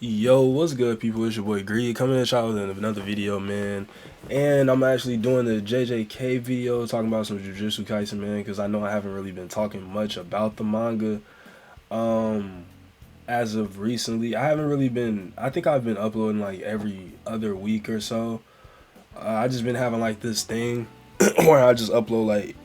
Yo, what's good, people? It's your boy Greed coming at y'all with another video, man. And I'm actually doing the JJK video talking about some Jujutsu Kaisen, man, because I know I haven't really been talking much about the manga. Um, as of recently, I haven't really been. I think I've been uploading like every other week or so. I just been having like this thing where I just upload like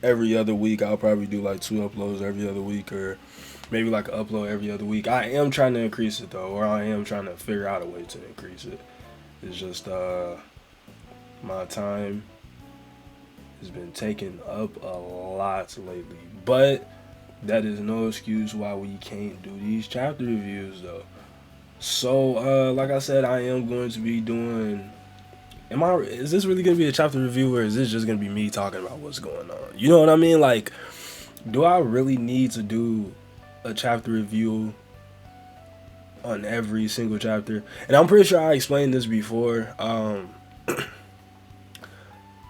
every other week. I'll probably do like 2 uploads every other week, or maybe like an upload every other week. I am trying to increase it though, or I am trying to figure out a way to increase it. It's just my time has been taken up a lot lately, but that is no excuse why we can't do these chapter reviews though. So like I said, I am going to be doing. Is this really gonna be a chapter review, or is this just gonna be me talking about what's going on? You know what I mean? Like, do I really need to do a chapter review on every single chapter? And I'm pretty sure I explained this before.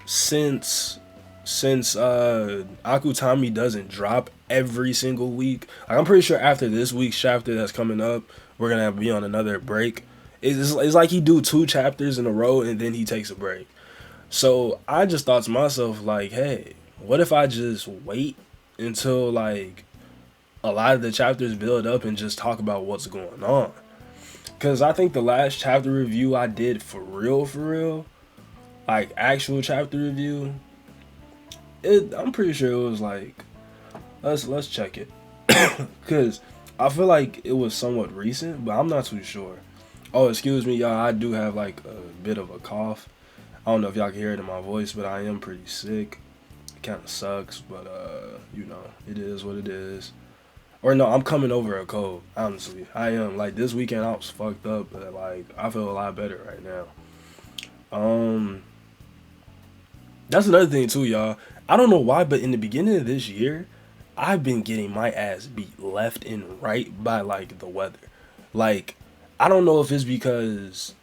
Since Akutami doesn't drop every single week, like I'm pretty sure after this week's chapter that's coming up, we're gonna be on another break. It's like he do 2 chapters in a row and then he takes a break. So I just thought to myself, like, hey, what if I just wait until like a lot of the chapters build up and just talk about what's going on? Because I think the last chapter review I did for real, like actual chapter review, I'm pretty sure it was like, let's check it, because I feel like it was somewhat recent, but I'm not too sure. Oh, excuse me, y'all. I do have like a bit of a cough. I don't know if y'all can hear it in my voice, but I am pretty sick. It kind of sucks, but you know, it is what it is. Or no, I'm coming over a cold. Honestly, I am. Like this weekend, I was fucked up, but like I feel a lot better right now. Um, that's another thing too, y'all. I don't know why, but in the beginning of this year, I've been getting my ass beat left and right by like the weather. Like, I don't know if it's because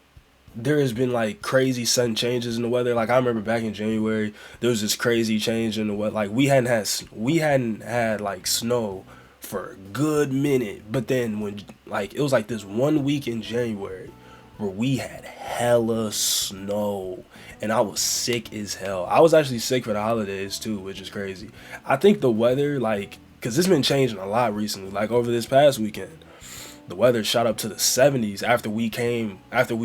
there has been like crazy sudden changes in the weather. Like I remember back in January, there was this crazy change in the weather. Like we hadn't had like snow for a good minute, but then when like it was like this one week in January where we had hella snow and I was sick as hell. I was actually sick for the holidays too, which is crazy. I think the weather, like, cause it's been changing a lot recently. Like over this past weekend, the weather shot up to the 70s after we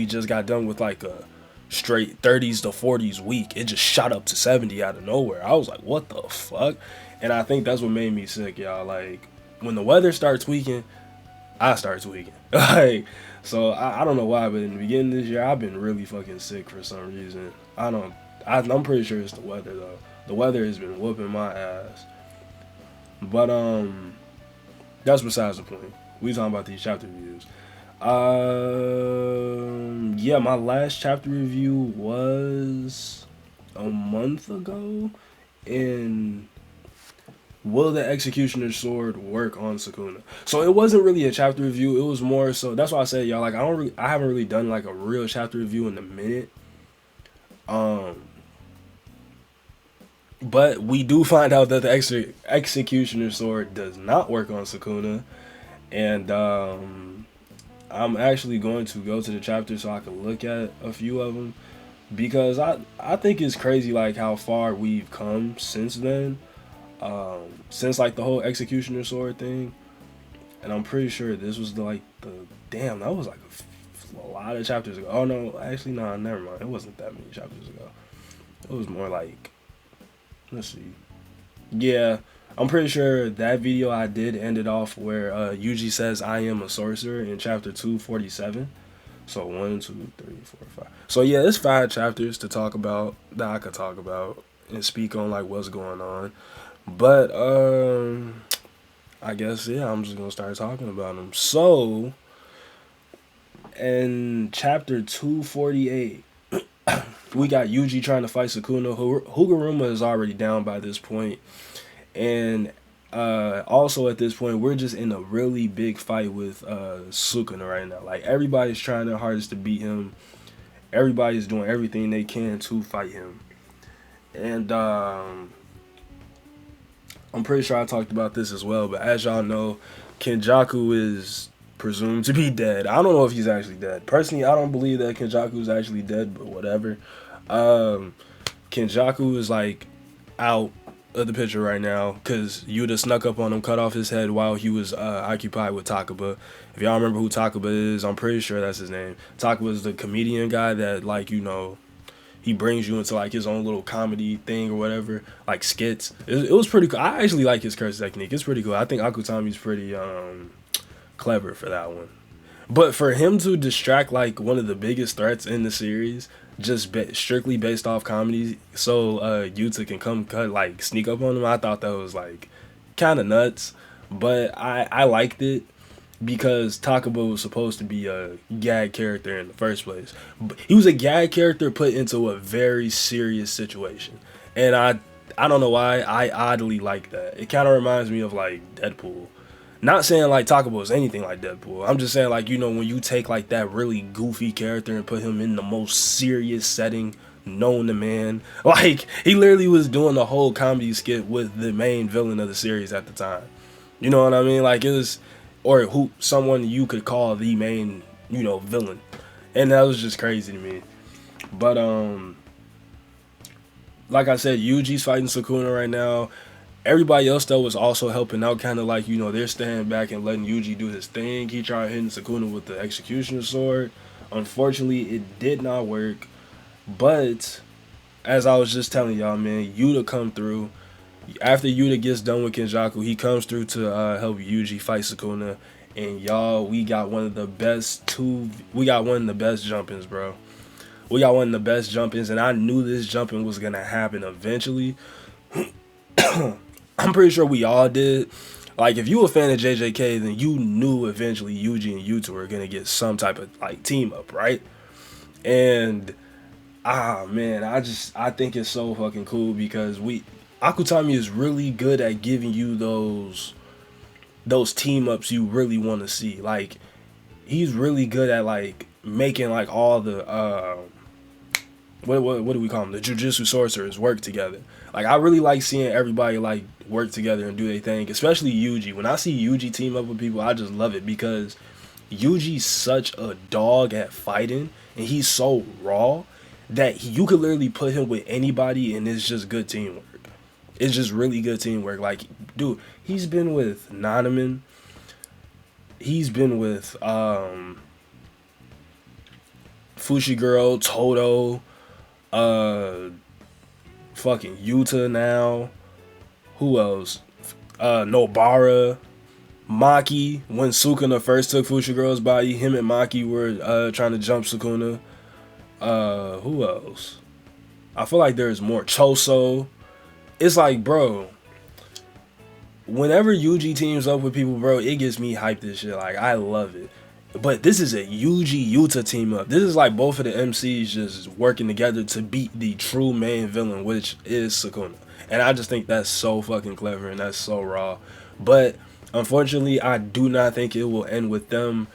just got done with like a straight 30s to 40s week. It just shot up to 70 out of nowhere. I was like, what the fuck? And I think that's what made me sick, y'all. Like when the weather starts tweaking, I start tweaking. Like, so I don't know why, but in the beginning of this year, I've been really fucking sick for some reason. I'm pretty sure it's the weather though. The weather has been whooping my ass. But that's besides the point. We talking about these chapter reviews. Yeah, my last chapter review was a month ago. And will the Executioner's Sword work on Sukuna? So it wasn't really a chapter review. It was more so. That's why I said, y'all. Like I haven't really done like a real chapter review in a minute. Um, but we do find out that the Executioner's Sword does not work on Sukuna, and I'm actually going to go to the chapter so I can look at a few of them, because I think it's crazy like how far we've come since then, since like the whole Executioner Sword thing. And I'm pretty sure this was the damn, that was like a lot of chapters ago. Oh no, actually no, never mind. It wasn't that many chapters ago. It was more like, let's see. Yeah, I'm pretty sure that video I did ended off where Yuji says I am a sorcerer in chapter 247. So 1, 2, 3, 4, 5. So yeah, it's 5 chapters to talk about that I could talk about and speak on like what's going on. But I guess yeah, I'm just gonna start talking about them. So in chapter 248, we got Yuji trying to fight Sukuna. Huguruma is already down by this point, and also at this point, we're just in a really big fight with Sukuna right now. Like everybody's trying their hardest to beat him. Everybody's doing everything they can to fight him, and I'm pretty sure I talked about this as well. But as y'all know, Kenjaku is presumed to be dead. I don't know if he's actually dead. Personally, I don't believe that Kenjaku's actually dead, but whatever. Um, Kenjaku is like out of the picture right now because Yuta snuck up on him, cut off his head while he was occupied with Takaba. If y'all remember who Takaba is, I'm pretty sure that's his name. Takaba is the comedian guy that, like, you know, he brings you into like his own little comedy thing or whatever, like skits. It was pretty cool. I actually like his curse technique. It's pretty cool. I think Akutami's pretty clever for that one. But for him to distract like one of the biggest threats in the series, just strictly based off comedy, so Yuta can come cut like sneak up on him, I thought that was like kind of nuts. But I liked it because Takaba was supposed to be a gag character in the first place. But he was a gag character put into a very serious situation, and I don't know why I oddly like that. It kind of reminds me of like Deadpool. Not saying like Takabo is anything like Deadpool. I'm just saying like, you know, when you take like that really goofy character and put him in the most serious setting known to man. Like he literally was doing the whole comedy skit with the main villain of the series at the time. You know what I mean? Like it was, or who, someone you could call the main, you know, villain. And that was just crazy to me. But like I said, Yuji's fighting Sukuna right now. Everybody else though was also helping out, kind of like, you know, they're standing back and letting Yuji do his thing. He tried hitting Sukuna with the executioner sword. Unfortunately, it did not work. But as I was just telling y'all, man, Yuta come through. After Yuta gets done with Kenjaku, he comes through to help Yuji fight Sukuna. And y'all, we got one of the best jumpings, bro. We got one of the best jumpings, and I knew this jumping was gonna happen eventually. I'm pretty sure we all did. Like, if you were a fan of JJK, then you knew eventually Yuji and Yuta were gonna get some type of like team up, right? And man, I think it's so fucking cool because Akutami is really good at giving you those team ups you really want to see. Like, he's really good at like making like all the what do we call them? The Jujutsu sorcerers work together. Like, I really like seeing everybody like work together and do their thing, especially Yuji. When I see Yuji team up with people, I just love it because Yuji's such a dog at fighting and he's so raw that you could literally put him with anybody and it's just good teamwork. It's just really good teamwork. Like, dude, he's been with Nanaman. He's been with Fushiguro, Toto, fucking Yuta now. Who else? Nobara, Maki. When Sukuna first took Fushiguro's body, him and Maki were trying to jump Sukuna. Who else? I feel like there's more. Choso. It's like, bro, whenever Yuji teams up with people, bro, it gets me hyped as shit. Like, I love it. But this is a Yuji Yuta team up. This is like both of the MCs just working together to beat the true main villain, which is Sukuna. And I just think that's so fucking clever and that's so raw. But unfortunately, I do not think it will end with them,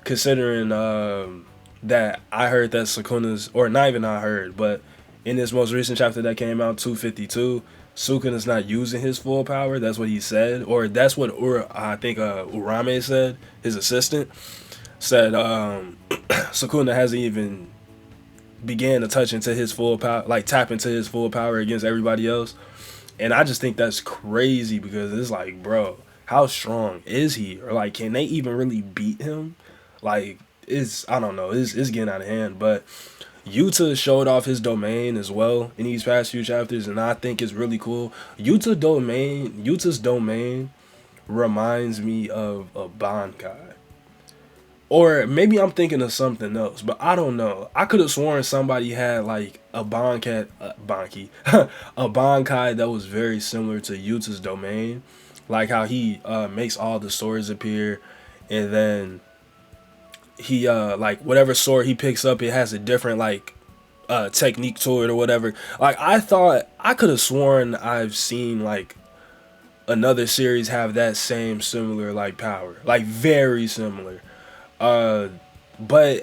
considering that I heard that Sukuna's, or not even I heard, but in this most recent chapter that came out, 252, Sukuna's not using his full power. That's what he said, or that's what I think Urame said, his assistant said. Sukuna hasn't even began to touch into his full power, like tap into his full power against everybody else. And I just think that's crazy because it's like, bro, how strong is he? Or like, can they even really beat him? Like, I don't know, it's getting out of hand. But Yuta showed off his domain as well in these past few chapters, and I think it's really cool. Yuta's domain reminds me of a Bankai. Or maybe I'm thinking of something else, but I don't know. I could have sworn somebody had like a Bankai, a Bankai that was very similar to Yuta's domain. Like how he makes all the swords appear, and then he like whatever sword he picks up, it has a different like technique to it or whatever. Like, I thought, I could have sworn I've seen like another series have that same similar like power, like very similar. But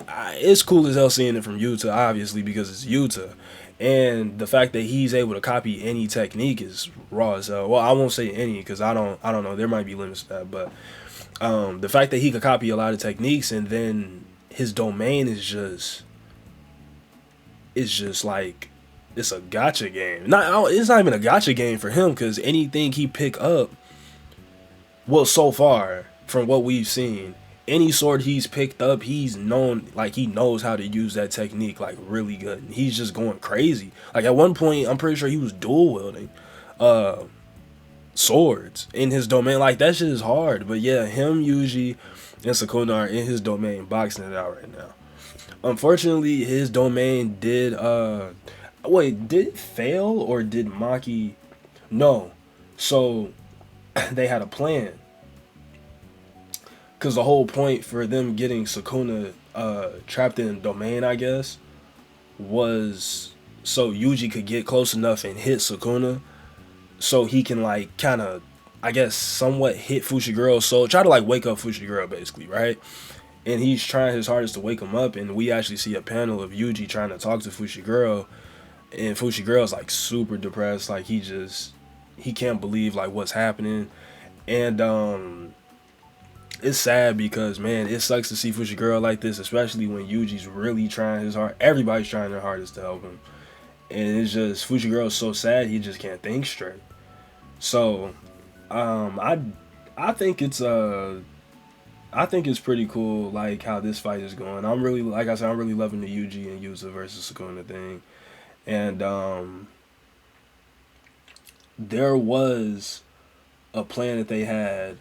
it's cool as hell seeing it from Yuta, obviously, because it's Yuta. And the fact that he's able to copy any technique is raw as hell. Well, I won't say any because I don't know. There might be limits to that, but the fact that he could copy a lot of techniques and then his domain is just like it's a gotcha game. It's not even a gotcha game for him because anything he pick up, well, so far from what we've seen, any sword he's picked up, he's known, like he knows how to use that technique like really good. And he's just going crazy. Like at one point, I'm pretty sure he was dual wielding swords in his domain. Like that shit is hard. But yeah, him, Yuji, and Sukuna are in his domain boxing it out right now. Unfortunately, his domain did did it fail or did Maki? No. So they had a plan. Because the whole point for them getting Sukuna trapped in domain, I guess, was so Yuji could get close enough and hit Sukuna so he can, like, kind of, I guess, somewhat hit Fushiguro. So try to, like, wake up Fushiguro, basically, right? And he's trying his hardest to wake him up, and we actually see a panel of Yuji trying to talk to Fushiguro, and Fushiguro's, like, super depressed. Like, he can't believe, like, what's happening. And, it's sad because, man, it sucks to see Fushiguro like this, especially when Yuji's really trying his hard. Everybody's trying their hardest to help him. And it's just, Fushiguro's so sad, he just can't think straight. So, I think it's pretty cool, like, how this fight is going. I'm really, like I said, I'm really loving the Yuji and Yusa versus Sukuna thing. And, there was a plan that they had.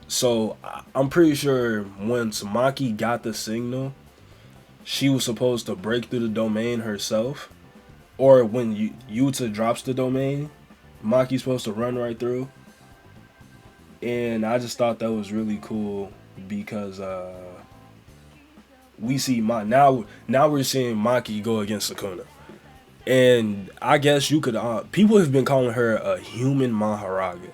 So I'm pretty sure once Maki got the signal, she was supposed to break through the domain herself. Or when Yuta drops the domain, Maki's supposed to run right through. And I just thought that was really cool because we see now we're seeing Maki go against Sukuna. And I guess you could people have been calling her a human Mahoraga.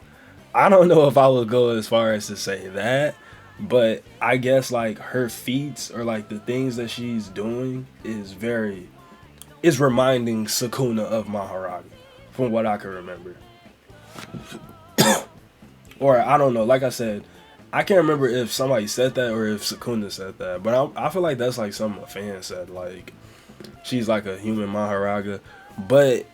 I don't know if I would go as far as to say that, but I guess like her feats or like the things that she's doing is reminding Sukuna of Mahoraga from what I can remember. Or I don't know, like I said, I can't remember if somebody said that or if Sukuna said that, but I feel like that's like something a fan said, like she's like a human Mahoraga. But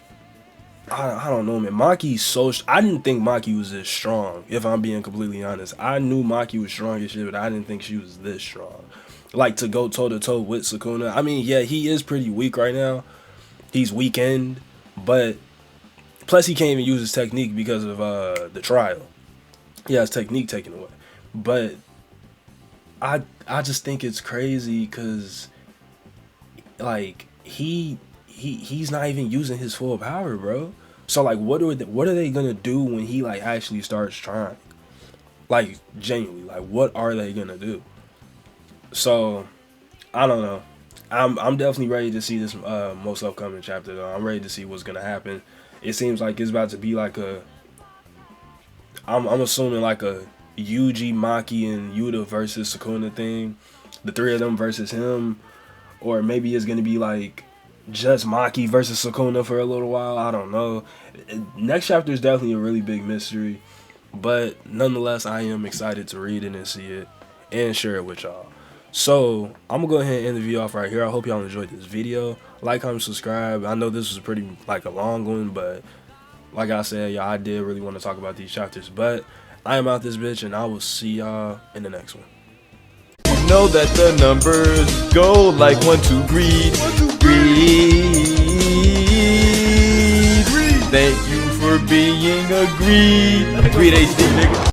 I don't know, man. Maki's so... I didn't think Maki was this strong, if I'm being completely honest. I knew Maki was strong as shit, but I didn't think she was this strong. Like, to go toe-to-toe with Sukuna. I mean, yeah, he is pretty weak right now. He's weakened, but... Plus, he can't even use his technique because of the trial. He has technique taken away. But I just think it's crazy because... Like, he's not even using his full power, bro. So like, what are they gonna do when he like actually starts trying? Like, genuinely, like, what are they gonna do? So I don't know. I'm definitely ready to see this most upcoming chapter though. I'm ready to see what's gonna happen. It seems like it's about to be like I'm assuming like a Yuji, Maki, and Yuta versus Sukuna thing. The three of them versus him. Or maybe it's gonna be like just Maki versus Sukuna for a little while. I don't know. Next chapter is definitely a really big mystery, but nonetheless, I am excited to read it and see it and share it with y'all. So I'm gonna go ahead and end the video off right here. I hope y'all enjoyed this video. Like, comment, subscribe. I know this was pretty like a long one, but like I said, y'all, I did really want to talk about these chapters. But I am out this bitch, and I will see y'all in the next one. Know that the numbers go like 1, 2, greed. Thank you for being a GreedHD, nigga.